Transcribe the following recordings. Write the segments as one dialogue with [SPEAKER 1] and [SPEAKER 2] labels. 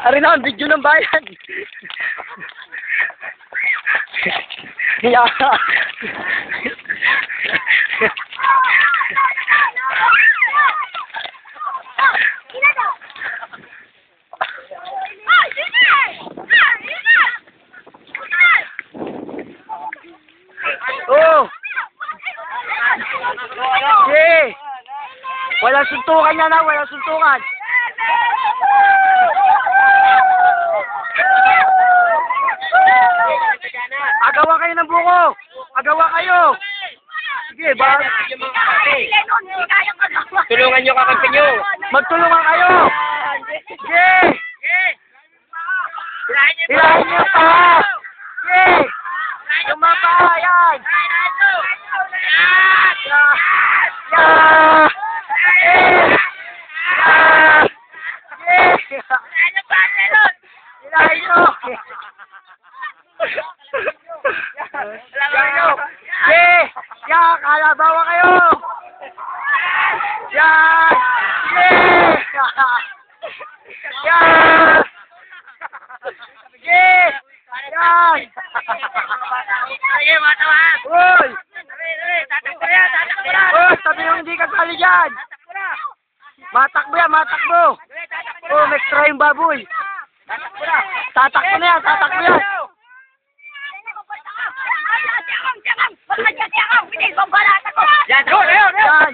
[SPEAKER 1] Ari na ang video ng bayan. Yeah. Oh! Okay! Walang suntukan yan na, walang suntukan. Agawa kayo ng buko! Agawa kayo! Sige, ba?
[SPEAKER 2] Tulungan nyo kakampi nyo.
[SPEAKER 1] Magtulungan kayo! Sige! Hilahin nyo pa! Sige! Lumapa! Yan! Yeah! Hilahin nyo! Yeah! Yeah! Kalabawa kayo! Yan! Yeah! Yan! Sige! Yan!
[SPEAKER 2] Sige, matawan.
[SPEAKER 1] Uy!
[SPEAKER 2] Tatakbo yan, tatakbo yan.
[SPEAKER 1] Uy! Sabi yung hindi ka sali dyan! Matakbo yan, matakbo! Oh, may extra yung baboy! Tatakbo na yan, tatakbo yan!
[SPEAKER 2] Yan, yun!
[SPEAKER 1] Yan!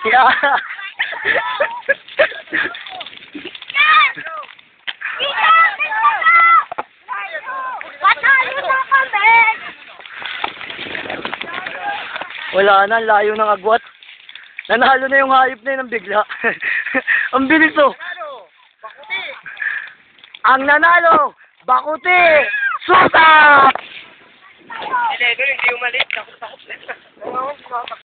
[SPEAKER 1] Yeah! Wala na, layo ng agwat. Nanalo na yung hayop na yun ng bigla. Ang bilis oh. Ang nanalo, Bakuti, Susa!
[SPEAKER 2] Hindi umalis. Takot na.